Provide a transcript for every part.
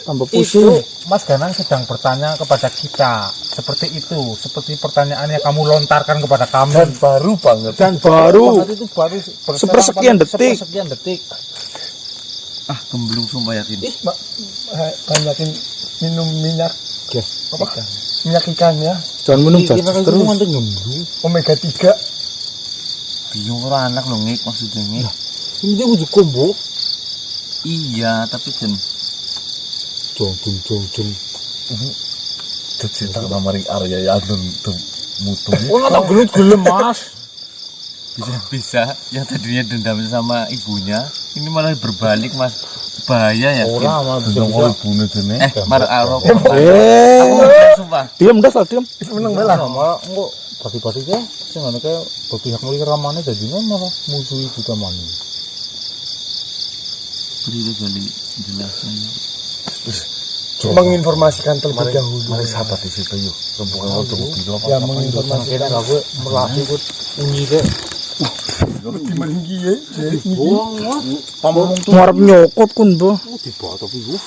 Tambah pusing. Mas Ganang sedang bertanya kepada kita seperti itu, seperti pertanyaan yang kamu lontarkan kepada kami. Dan baru banget. Dan baru Banget itu baru sepersekian detik. sepersekian detik. Ah, gemblung sumpah yakin. Banyakin minum minyak Apa? minyak ikan ya, jangan minum Kira jatuh itu terus. ngantuk nyembuh. omega 3. Bingung ora anak lho ngik maksudnya ngik. Ini dia udah kombo. Iya, tapi jen Jong. cerita kamari Arya ya tuh mutu. Oh, nggak gelem Mas. Bisa yang tadinya dendam sama ibunya, ini malah berbalik Mas. Bahaya ya. Ora malah bisa. Ibune dene. Mar arok. Aku sumpah. Diam dah, diam. Menang belah. Malah enggak pasti ya. Sing ngene kae berpihak mulih ramane jadinya malah musuhi kita mani. Beri kali jelasnya. Menginformasikan terlebih dahulu. Mari sahabat di situ yuk. Rombongan waktu mobil apa? Ya menginformasikan aku melati kut unyi ke. Dimenggi ya. Pamong tuh Ngarep nyokot kun, Bu. tiba tapi gua.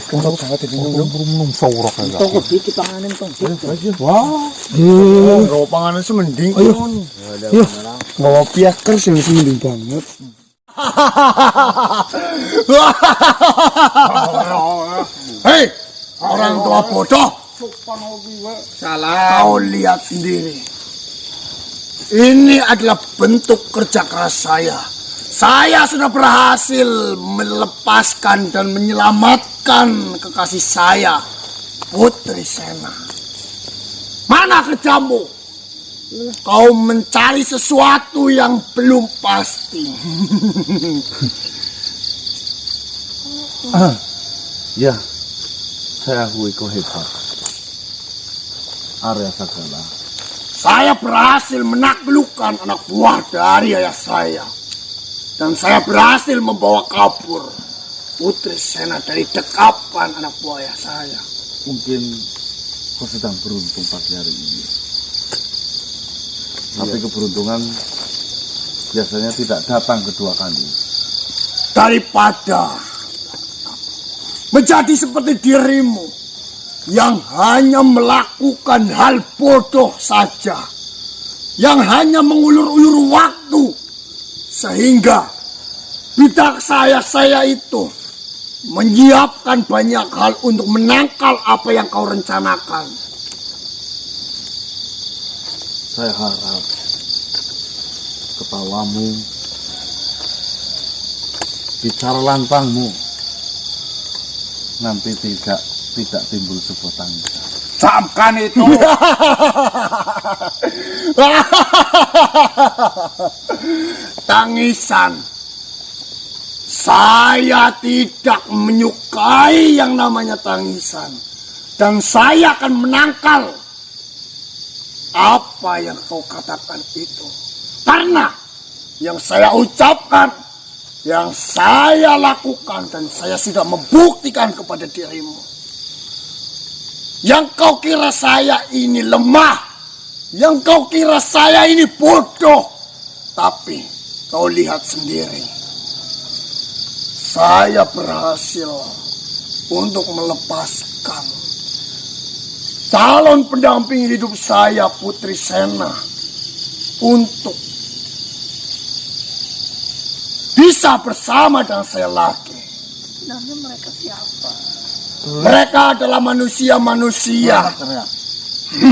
Kenapa banget ini dong? Belum saurok ya. Tunggu dikit tanganin tong. Wah, bawa panganan semending. Ayo. Bawa piaker sih semending banget. Hei, orang tua bodoh. Salah. Kau lihat sendiri. Ini adalah bentuk kerja keras saya. Saya sudah berhasil melepaskan dan menyelamatkan kekasih saya, Putri Sena. Mana kerjamu? Kau mencari sesuatu yang belum pasti. Ya, saya akui kau hebat. Arya Sagala. Saya berhasil menaklukkan anak buah dari ayah saya. Dan saya berhasil membawa kabur Putri Sena dari dekapan anak buah ayah saya. Mungkin kau sedang beruntung pagi hari ini. Tapi keberuntungan biasanya tidak datang kedua kali. Daripada menjadi seperti dirimu yang hanya melakukan hal bodoh saja, yang hanya mengulur-ulur waktu, sehingga bidak saya itu menyiapkan banyak hal untuk menangkal apa yang kau rencanakan. Saya harap ketawamu, bicara lantangmu nanti tidak timbul sebuah tangisan. Camkan itu. Tangisan. Saya tidak menyukai yang namanya tangisan. Dan saya akan menangkal apa yang kau katakan itu. Karena yang saya ucapkan, yang saya lakukan, dan saya sudah membuktikan kepada dirimu. Yang kau kira saya ini lemah, yang kau kira saya ini bodoh, tapi kau lihat sendiri, saya berhasil untuk melepaskan calon pendamping hidup saya, Putri Sena, untuk bisa bersama dengan saya lagi. Sebenarnya mereka siapa? Mereka adalah manusia-manusia.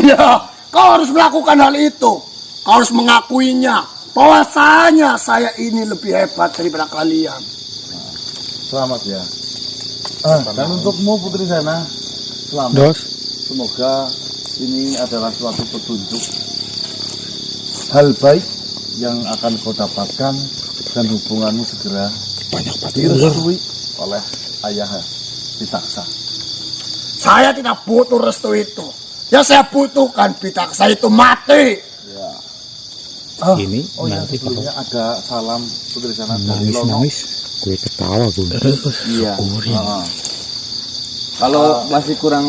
Ya, kau harus melakukan hal itu. Kau harus mengakuinya. Bahwasanya saya ini lebih hebat daripada kalian. Selamat ya. Dan untukmu Putri Sena, selamat. Dos. Semoga ini adalah suatu petunjuk hal baik yang akan kau dapatkan dan hubunganmu segera direstui oleh ayah Pitaksa. Saya tidak butuh restu itu. Yang saya butuhkan Pitaksa itu mati. Ya. Ini Oh ya, nanti sebelumnya ada salam Putri Sena dari nangis Lono. nangis. Gue ketawa gue. Iya. Kalau masih kurang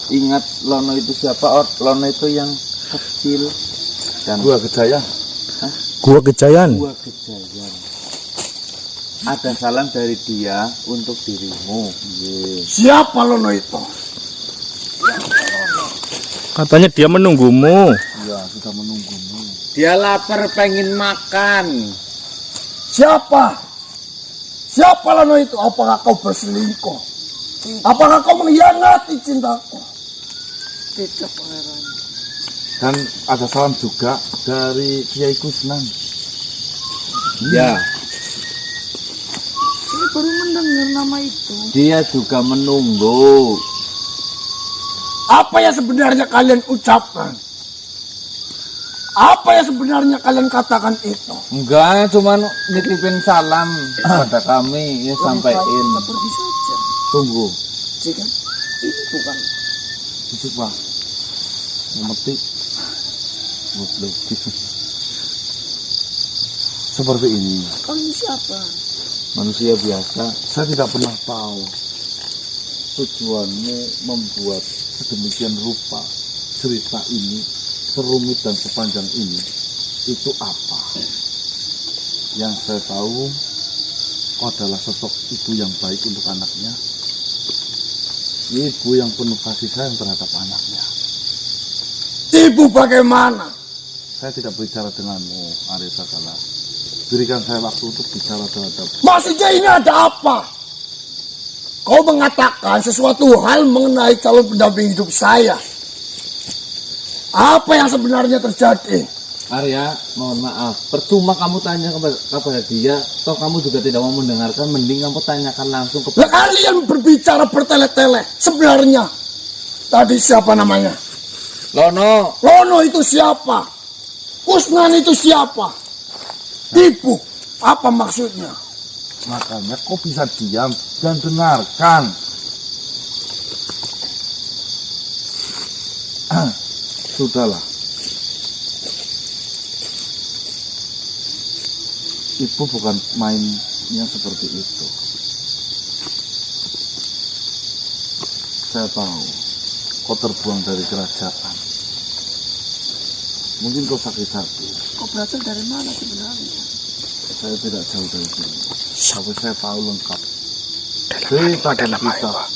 ingat Lono itu siapa? Lono itu yang kecil dan Gua Kejaya. Gua Kejayaan. Gua Kejayaan. ada salam dari dia untuk dirimu. Siapa Lono itu? Katanya dia menunggumu. Iya, sudah menunggumu. Dia lapar pengen makan. Siapa? Siapa Lono itu? Apakah kau berselingkuh? Apakah kau mengkhianati cintaku? Tidak, Pangeran. Dan ada salam juga dari Kiai Kusnan. Ya, Saya baru mendengar nama itu. dia juga menunggu. Apa yang sebenarnya kalian ucapkan? Apa yang sebenarnya kalian katakan itu? Enggak, cuman nitipin salam pada kami. Ya sampaiin. Kita pergi saja. Tunggu. Jika ini bukan Fisik Pak. Memetik. Goblok. Seperti ini. kau ini siapa? Manusia biasa. Saya tidak pernah tahu tujuanmu membuat sedemikian rupa cerita ini, serumit dan sepanjang ini, itu apa? Yang saya tahu, kau adalah sosok ibu yang baik untuk anaknya, ibu yang penuh kasih sayang terhadap anaknya. Ibu bagaimana? Saya tidak berbicara denganmu, Arya Sagala. Berikan saya waktu untuk bicara terhadap. Maksudnya ini ada apa? Kau mengatakan sesuatu hal mengenai calon pendamping hidup saya. Apa yang sebenarnya terjadi? Arya, mohon maaf. Percuma kamu tanya kepada dia, toh kamu juga tidak mau mendengarkan. Mending kamu tanyakan langsung Lah kalian berbicara bertele-tele. Sebenarnya tadi siapa namanya? Lono. Lono itu siapa? Kusnan itu siapa? Ibu, apa maksudnya? Makanya kau bisa diam dan dengarkan. Sudahlah. Ibu bukan main yang seperti itu. Saya tahu kau terbuang dari kerajaan. Mungkin kau sakit hati. Kau berasal dari mana sebenarnya? Saya tidak jauh dari sini. Tapi saya tahu lengkap. Cerita dan kisah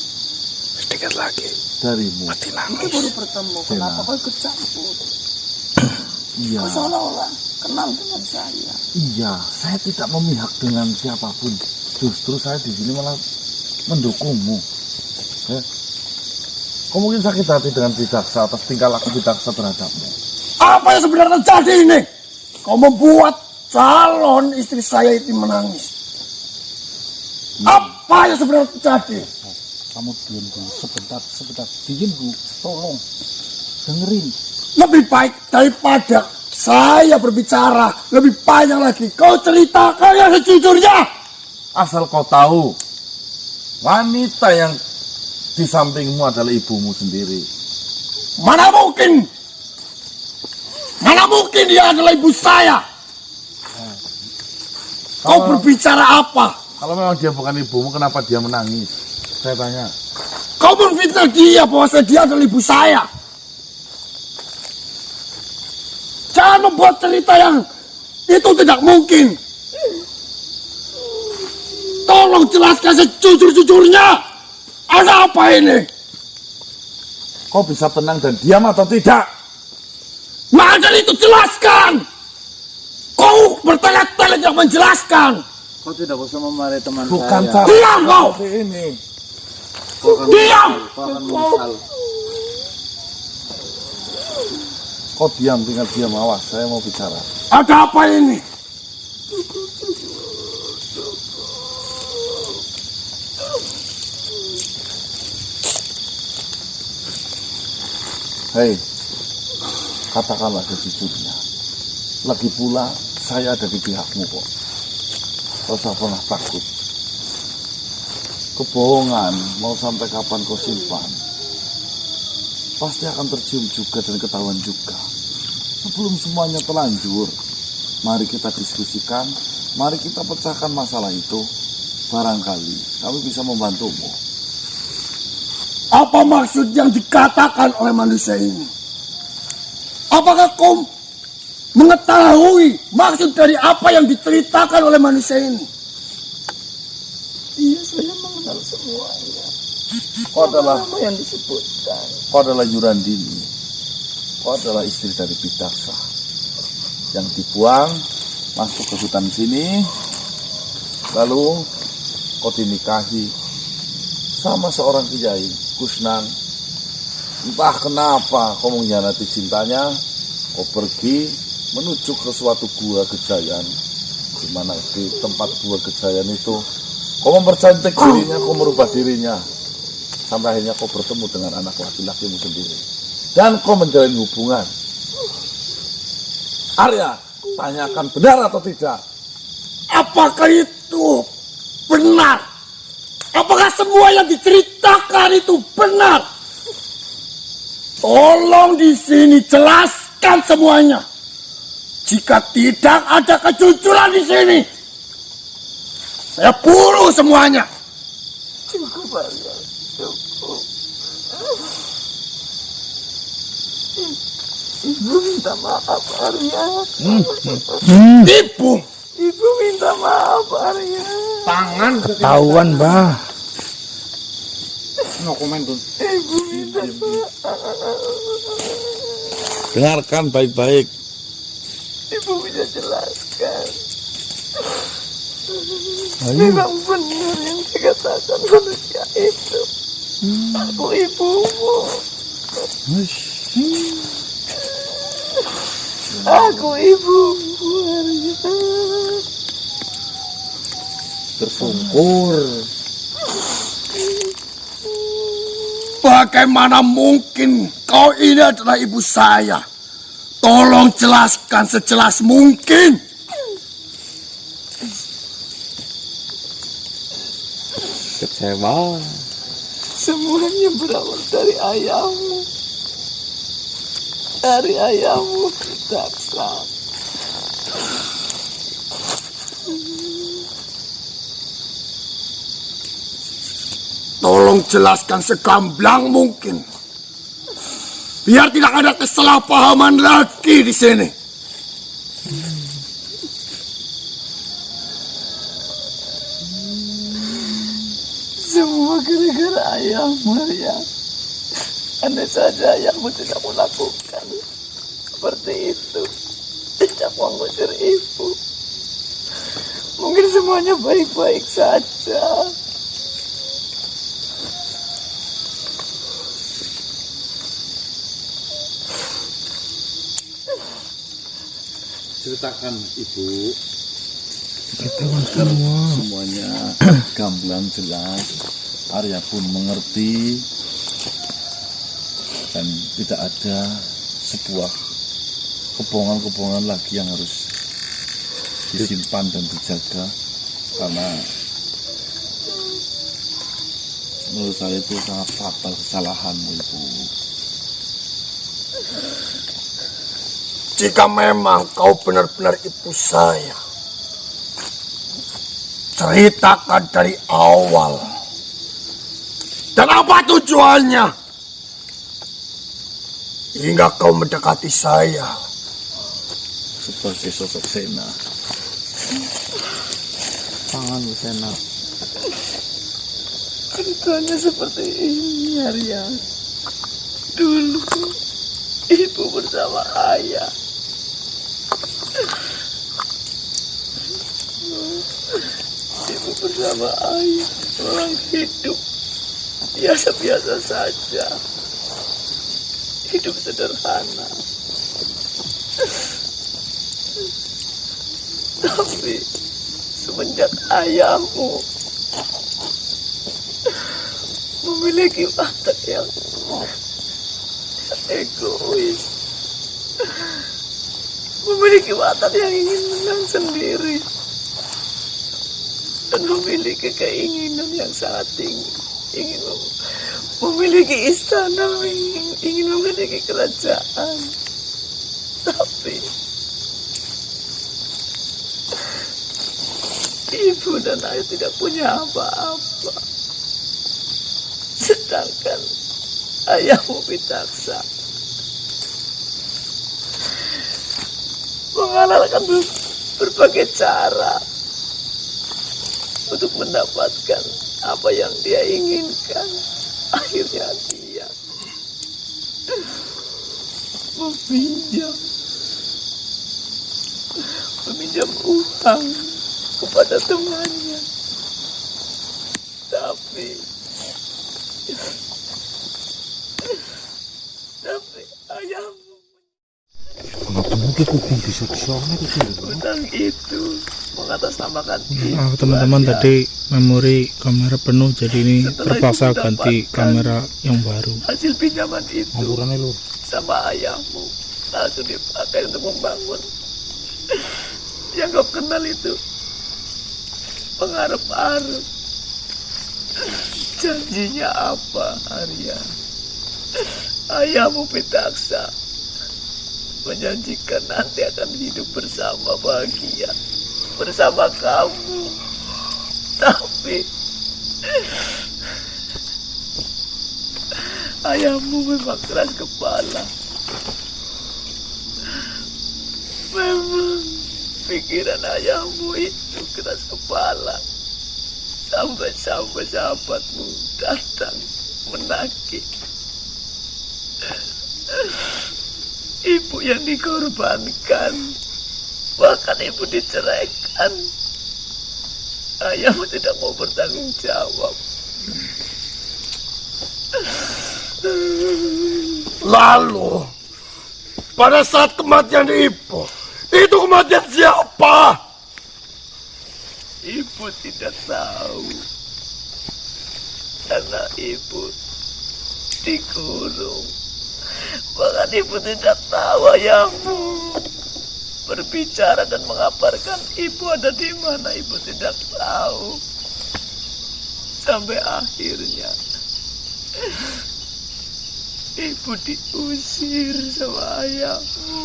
Sedikit lagi. darimu. Mati Kita nangis. baru bertemu. Kenapa kau ikut campur? Iya, Kau seolah-olah kenal dengan saya. iya. Saya tidak memihak dengan siapapun. Justru saya di sini malah mendukungmu. Ya. Kau mungkin sakit hati dengan Bidaksa atas tingkah laku Bidaksa terhadapmu. Apa yang sebenarnya terjadi ini? Kau membuat calon istri saya itu menangis. Apa yang sebenarnya terjadi? Kamu diam dulu sebentar. Diam dulu, tolong. Dengerin. Lebih baik daripada saya berbicara lebih panjang lagi. Kau ceritakan yang sejujurnya. Asal kau tahu, wanita yang di sampingmu adalah ibumu sendiri. Mana mungkin? Mana mungkin dia adalah ibu saya? Kau berbicara apa? Kalau memang dia bukan ibumu, kenapa dia menangis? Saya tanya. Kau memfitnah dia bahwa dia adalah ibu saya. Jangan membuat cerita yang itu tidak mungkin. Tolong jelaskan sejujur-jujurnya. Ada apa ini? Kau bisa tenang dan diam atau tidak? Maka itu jelaskan. Kau bertele-tele tidak menjelaskan. Kau tidak usah memarahi teman Bukan saya. Diam kau. seperti ini. Diam. Kau akan menyesal. Kau diam, tinggal diam, awas. Saya mau bicara. Ada apa ini? Hei, katakanlah sejujurnya. Lagi pula, saya ada di pihakmu kok. Kau tak pernah takut. Kebohongan, mau sampai kapan kau simpan? Pasti akan tercium juga dan ketahuan juga. Sebelum semuanya terlanjur, mari kita diskusikan, mari kita pecahkan masalah itu. Barangkali kami bisa membantumu. Apa maksud yang dikatakan oleh manusia ini? Apakah kau mengetahui maksud dari apa yang diceritakan oleh manusia ini? Iya, saya mengenal semuanya. Kau adalah Nama yang disebutkan. Kau adalah Yurandini. Kau adalah istri dari Pitaksa yang dibuang masuk ke hutan sini, lalu kau dinikahi sama seorang kiai Kusnan. Entah kenapa kau mengkhianati cintanya, kau pergi menuju ke suatu gua Gejayan, di mana di tempat gua Gejayan itu kau mempercantik dirinya, kau merubah dirinya, sampai akhirnya kau bertemu dengan anak laki-lakimu sendiri. Dan kau menjalin hubungan. Arya, tanyakan benar atau tidak? Apakah itu benar? Apakah semua yang diceritakan itu benar? Tolong di sini jelaskan semuanya. Jika tidak ada kejujuran di sini, saya bunuh semuanya. Cukup, Arya. Cukup. Ibu minta maaf, Arya. Ibu, Ibu minta maaf, Arya. Ketahuan, Bah. No komen tuh. Ibu minta maaf. Dengarkan baik-baik. Ibu bisa jelaskan. Ayo. Memang benar yang dikatakan manusia itu. Aku ibumu. Aku ibumu, Arya. Tersungkur. bagaimana mungkin kau ini adalah ibu saya? Tolong jelaskan sejelas mungkin. Kecewa. Semuanya berawal dari ayahmu. Dari ayahmu Pitaksa. Tolong jelaskan segamblang mungkin. Biar tidak ada kesalahpahaman lagi di sini. Semua gara-gara ayahmu, ya. Andai saja ayahmu tidak melakukan seperti itu, tidak mengusir ibu, mungkin semuanya baik-baik saja. Ceritakan ibu. Ketahuan semua. Semuanya gamblang jelas. Arya pun mengerti. Dan tidak ada sebuah kebohongan-kebohongan lagi yang harus disimpan dan dijaga. Karena menurut saya itu sangat fatal kesalahanmu, Ibu. Jika memang kau benar-benar ibu saya, ceritakan dari awal. Dan apa tujuannya? Hingga kau mendekati saya. Sebagai sosok Sena. Tangan Sena. Ceritanya seperti ini, Arya. Dulu ibu bersama ayah. Ibu bersama ayah orang hidup biasa-biasa saja. Hidup sederhana. Tapi semenjak ayahmu memiliki watak yang egois, memiliki watak yang ingin menang sendiri, dan memiliki keinginan yang sangat tinggi, ingin memiliki istana, ingin memiliki kerajaan. Tapi ibu dan ayah tidak punya apa-apa, sedangkan ayahmu Pitaksa menghalalkan berbagai cara untuk mendapatkan apa yang dia inginkan. Akhirnya dia meminjam uang kepada temannya. Tapi ayahmu utang itu mengatasnamakan Maaf teman-teman, tadi memori kamera penuh, jadi ini terpaksa ganti kamera yang baru. hasil pinjaman itu sama ayahmu langsung dipakai untuk membangun yang kau kenal itu pengharap-harap. Janjinya apa, Arya? Ayahmu Pitaksa menjanjikan nanti akan hidup bersama bahagia bersama kamu. Tapi ayahmu memang keras kepala. Memang pikiran ayahmu itu keras kepala. Sampai-sampai sahabatmu datang menagih. Ibu yang dikorbankan, bahkan ibu diceraikan. Ayahmu tidak mau bertanggung jawab. Lalu, pada saat kematian ibu, itu kematian siapa? Ibu tidak tahu. Karena ibu dikurung. Bahkan ibu tidak tahu ayahmu berbicara dan mengabarkan ibu ada di mana. Ibu tidak tahu. Sampai akhirnya ibu diusir sama ayahmu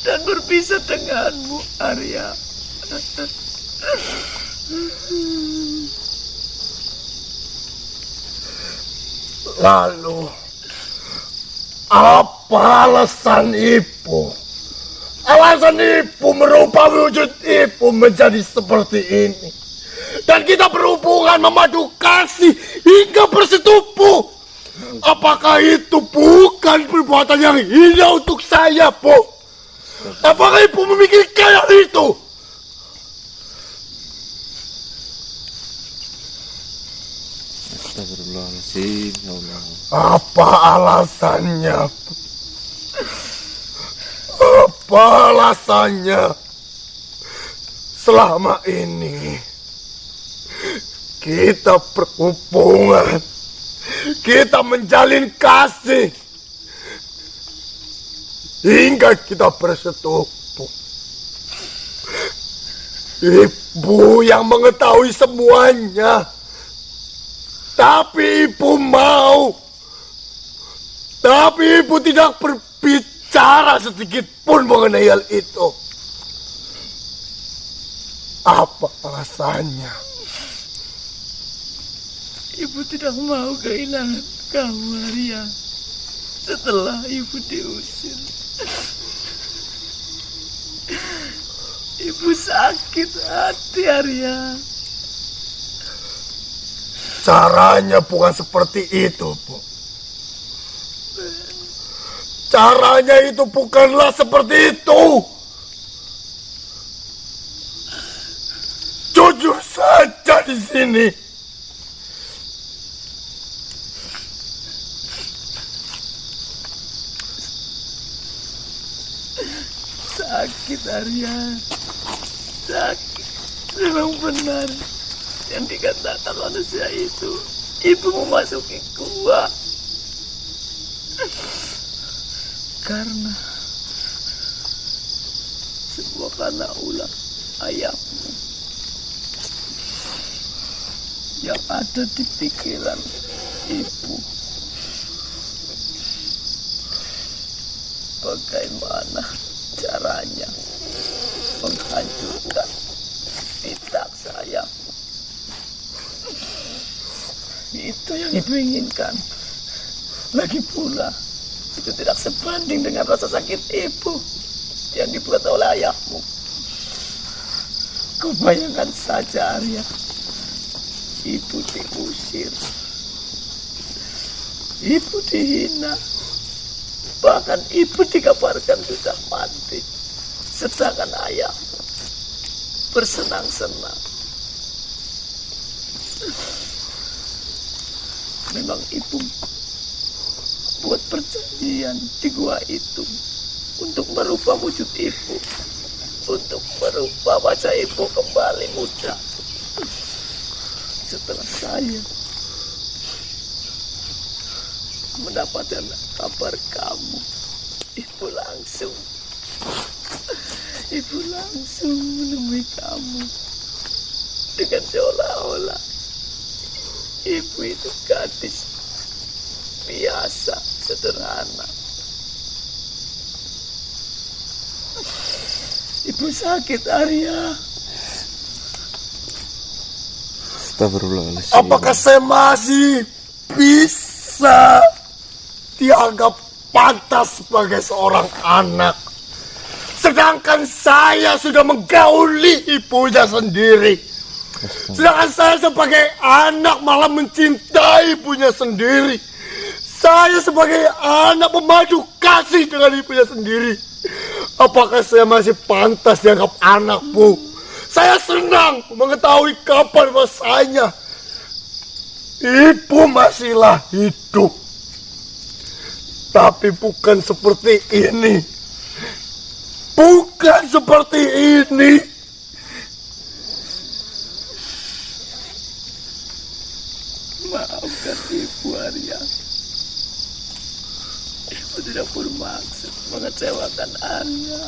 dan berpisah denganmu, Arya. Lalu, apa alasan ibu? Alasan ibu merubah wujud ibu menjadi seperti ini. Dan kita berhubungan memadu kasih hingga bersetubuh. Apakah itu bukan perbuatan yang hina untuk saya, Bu? Apakah ibu memikirkan hal itu? Astagfirullahaladzim, ya Allah. Apa alasannya? Apa alasannya? Selama ini kita berhubungan, kita menjalin kasih hingga kita bersetubuh. Ibu yang mengetahui semuanya. Tapi ibu mau. Tapi ibu tidak berbicara sedikit pun mengenai hal itu. Apa alasannya? Ibu tidak mau kehilangan kamu, Arya. Setelah ibu diusir, ibu sakit hati, Arya. Caranya bukan seperti itu, Bu. Caranya itu bukanlah seperti itu. Jujur saja di sini. Sakit, Arya. Sakit. Memang benar yang dikatakan manusia itu. Ibu memasuki gua karena semua karena ulah ayahmu yang ada di pikiran ibu. Bagaimana caranya menghancurkan pitak saya. Itu yang ibu inginkan. Lagi pula itu tidak sebanding dengan rasa sakit ibu yang dibuat oleh ayahmu. Kau bayangkan saja, Arya, ibu diusir, ibu dihina, bahkan ibu dikabarkan sudah mati, sedangkan ayah bersenang-senang. Memang ibu buat perjanjian di gua itu untuk merubah wujud ibu, untuk merubah wajah ibu kembali muda. Setelah saya mendapatkan kabar kamu, ibu langsung menemui kamu dengan seolah-olah ibu itu gadis biasa, sederhana. Ibu sakit, Arya. Astagfirullahaladzim. Apakah saya masih bisa dianggap pantas sebagai seorang anak? Sedangkan saya sudah menggauli ibunya sendiri. Sedangkan saya sebagai anak malah mencintai ibunya sendiri. Saya sebagai anak memadu kasih dengan ibunya sendiri. Apakah saya masih pantas dianggap anak, Bu? Saya senang mengetahui kabar masanya ibu masihlah hidup. Tapi bukan seperti ini. Bukan seperti ini. Maafkan ibu, Arya. Ibu tidak bermaksud mengecewakan Arya.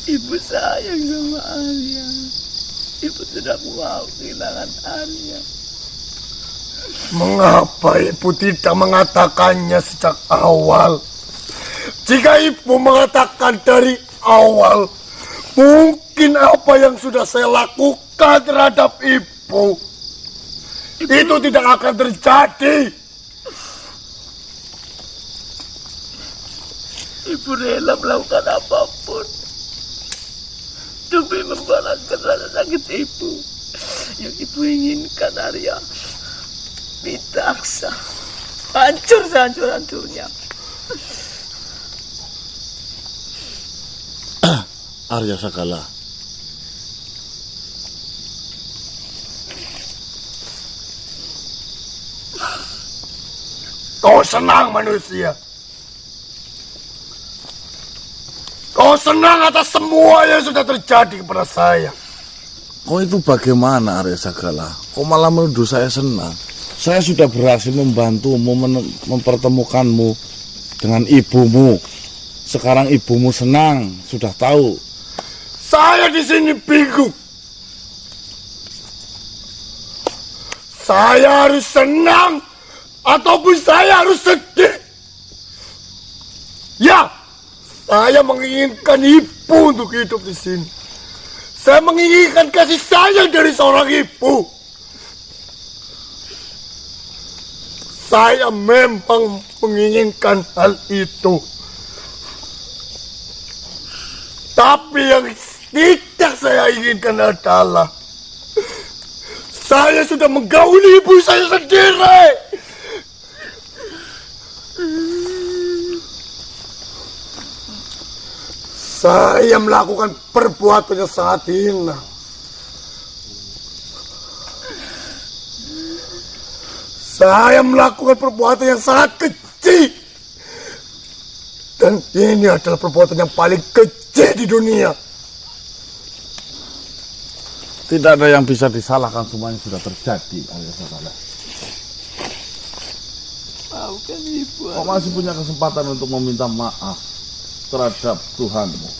Ibu sayang sama Arya. Ibu tidak mau kehilangan Arya. Mengapa ibu tidak mengatakannya sejak awal? Jika ibu mengatakan dari awal, mungkin apa yang sudah saya lakukan terhadap ibu itu tidak akan terjadi. Ibu rela melakukan apapun demi membalaskan rasa sakit ibu. Yang ibu inginkan, Arya, Pitagsa hancur sehancur-hancurnya. Arya Sagala, Kau senang manusia. Kau senang atas semua yang sudah terjadi kepada saya. kau itu bagaimana Arya Sagala? Kau malah menuduh saya senang. Saya sudah berhasil membantumu mempertemukanmu dengan ibumu. Sekarang ibumu senang, sudah tahu. Saya di sini bingung. Saya harus senang ataupun saya harus sedih. Ya, saya menginginkan ibu untuk hidup di sini. Saya menginginkan kasih sayang dari seorang ibu. Saya memang menginginkan hal itu. Tapi yang tidak saya inginkan adalah saya sudah menggauli ibu saya sendiri. Saya melakukan perbuatan yang sangat hina. Saya melakukan perbuatan yang sangat keji. Dan ini adalah perbuatan yang paling keji di dunia. Tidak ada yang bisa disalahkan, semuanya sudah terjadi, Arya Sagala. Maafkan ibu, Kau masih punya kesempatan untuk meminta maaf terhadap Tuhanmu.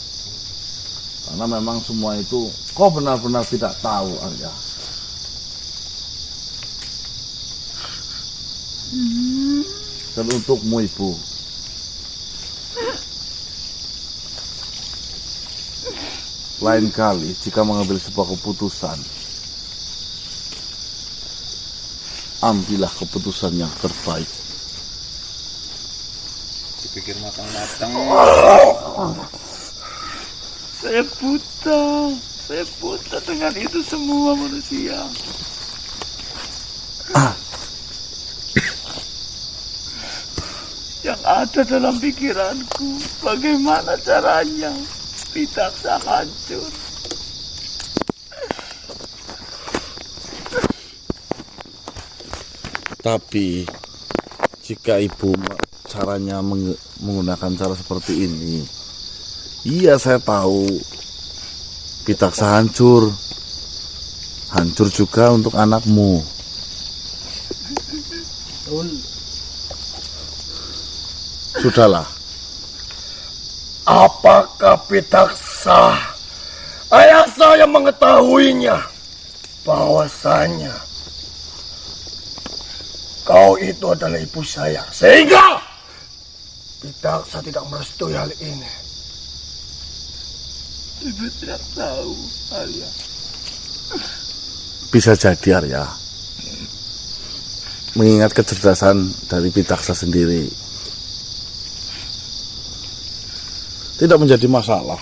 Karena memang semua itu kau benar-benar tidak tahu, Arya. Dan untukmu, Ibu, lain kali jika mengambil sebuah keputusan, ambillah keputusan yang terbaik. Dipikir matang-matang. Saya buta. Saya buta dengan itu semua manusia. Yang ada dalam pikiranku, bagaimana caranya Pitaksa hancur. Tapi jika ibu caranya menggunakan cara seperti ini, iya saya tahu Pitaksa hancur juga untuk anakmu. Sudahlah. Apakah Pitaksa ayah saya mengetahuinya bahwasanya kau itu adalah ibu saya, sehingga Pitaksa tidak merestui hal ini? Ibu tidak tahu, Arya. Bisa jadi Arya, mengingat kecerdasan dari Pitaksa sendiri, tidak menjadi masalah.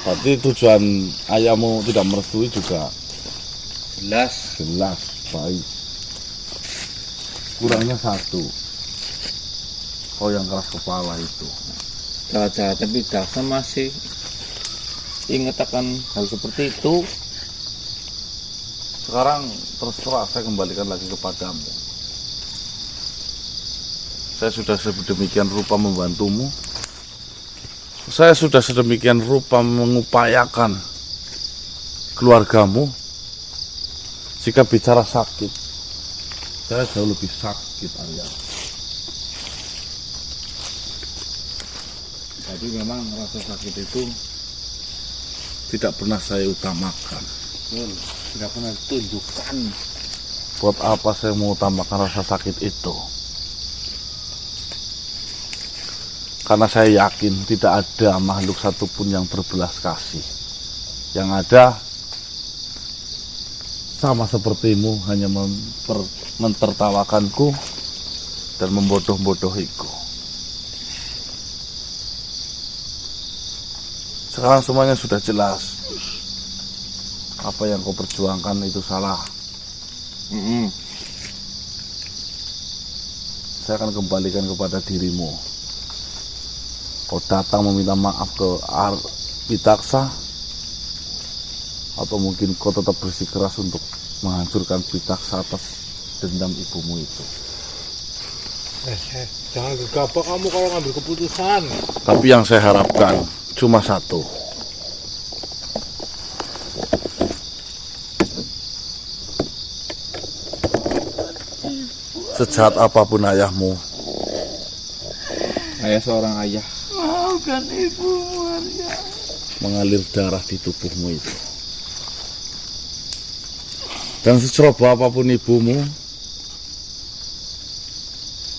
Berarti tujuan ayahmu tidak merestui juga jelas baik. Kurangnya satu, kau yang keras kepala itu. Jahat-jahatnya Pitaksa masih ingat akan hal seperti itu. Sekarang terserah, saya kembalikan lagi kepadamu. Saya sudah sedemikian rupa membantumu. Saya sudah sedemikian rupa mengupayakan keluargamu. Jika bicara sakit, saya jauh lebih sakit, Arya. Tapi memang rasa sakit itu tidak pernah saya utamakan. Tidak pernah tunjukkan. Buat apa saya mengutamakan rasa sakit itu? Karena saya yakin tidak ada makhluk satupun yang berbelas kasih. Yang ada sama sepertimu, hanya mentertawakanku dan membodoh-bodohiku. Sekarang semuanya sudah jelas. Apa yang kau perjuangkan itu salah. Saya akan kembalikan kepada dirimu. Kau datang meminta maaf ke Pitaksa, atau mungkin kau tetap bersikeras untuk menghancurkan Pitaksa atas dendam ibumu itu. Jangan gegabah kamu kalau ngambil keputusan. Tapi yang saya harapkan cuma satu. Sejahat apapun ayahmu, Saya seorang ayah. Maafkan ibumu, Arya. mengalir darah di tubuhmu itu. Dan seceroboh apapun ibumu,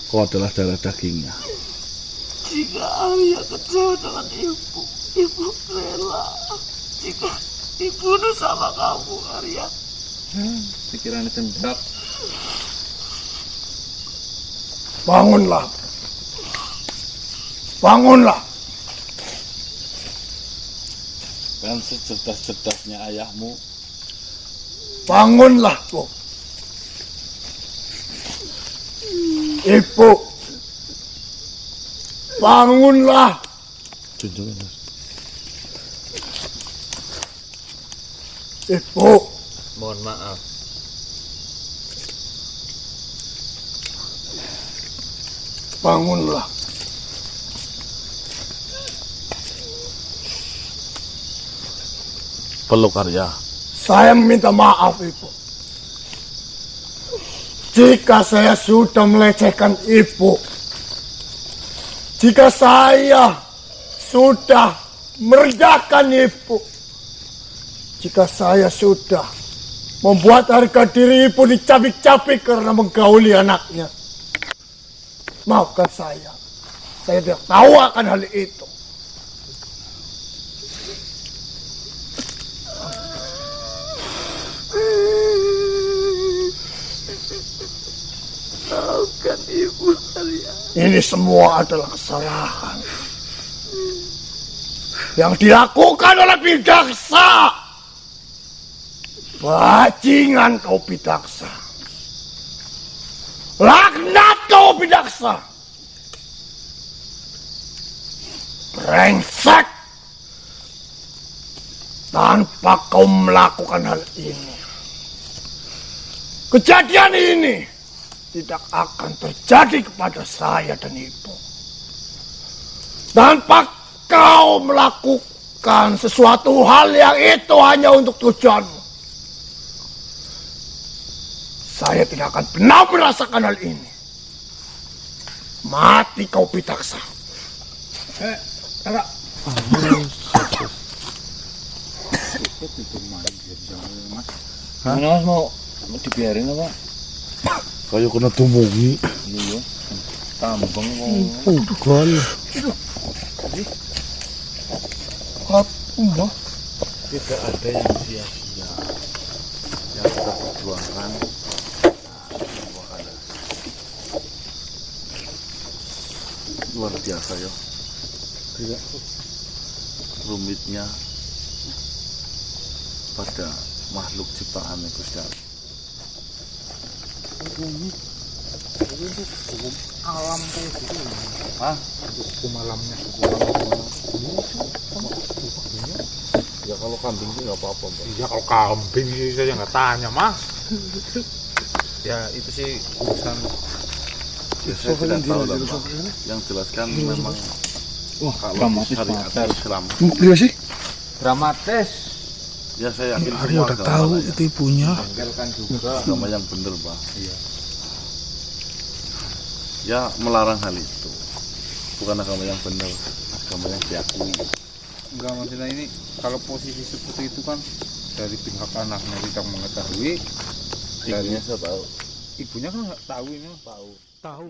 kau adalah darah dagingnya. Jika Arya kecewa dengan ibu rela. Jika dibunuh sama kamu, Arya. Pikirannya cendak. Bangunlah. Bangunlah. Dan secerdas-cerdasnya ayahmu, Bangunlah, Bu. Ibu. Bangunlah. junjungan. Ibu. Mohon maaf. Bangunlah. Peluk Arya. Saya meminta maaf, Ibu. Jika saya sudah melecehkan Ibu, jika saya sudah merendahkan Ibu, jika saya sudah membuat harga diri Ibu dicabik-cabik karena menggauli anaknya, maafkan saya. Saya tidak tahu akan hal itu. Maafkan ibu, Arya. Ini semua adalah kesalahan. yang dilakukan oleh Bidaksa. Bajingan kau Bidaksa. Laknat kau Bidaksa. Brengsek. Tanpa kau melakukan hal ini, kejadian ini tidak akan terjadi kepada saya dan ibu. Tanpa kau melakukan sesuatu hal yang itu hanya untuk tujuanmu, saya tidak akan pernah merasakan hal ini. Mati kau Bidaksa. Gimana mas, mau dibiarin apa? Kayak kena tumungi. Iya. Tambang Gol. Tidak ada yang sia-sia. Yang kita perjuangkan luar biasa ya. Tidak rumitnya pada makhluk ciptaan Gusti Allah. Alam kayak gitu. Hah? Hukum alamnya. Ya kalau kambing itu nggak apa-apa, Mbak. Iya kalau kambing sih saya nggak tanya mas. Ya itu sih urusan. Ya, saya tidak tahu lah, Mbak. Yang jelaskan memang kalau syariat Islam. sih? dramatis. Ya saya yakin Ari semua udah agama tahu lah ya. itu ibunya. Kan juga. Agama yang benar, Pak. Iya. Ya melarang hal itu. Bukan agama yang benar, agama yang diakui. Enggak, maksudnya ini kalau posisi seperti itu kan dari pihak anaknya tidak mengetahui, Ibunya saya tahu. ibunya kan nggak tahu ini. Tahu.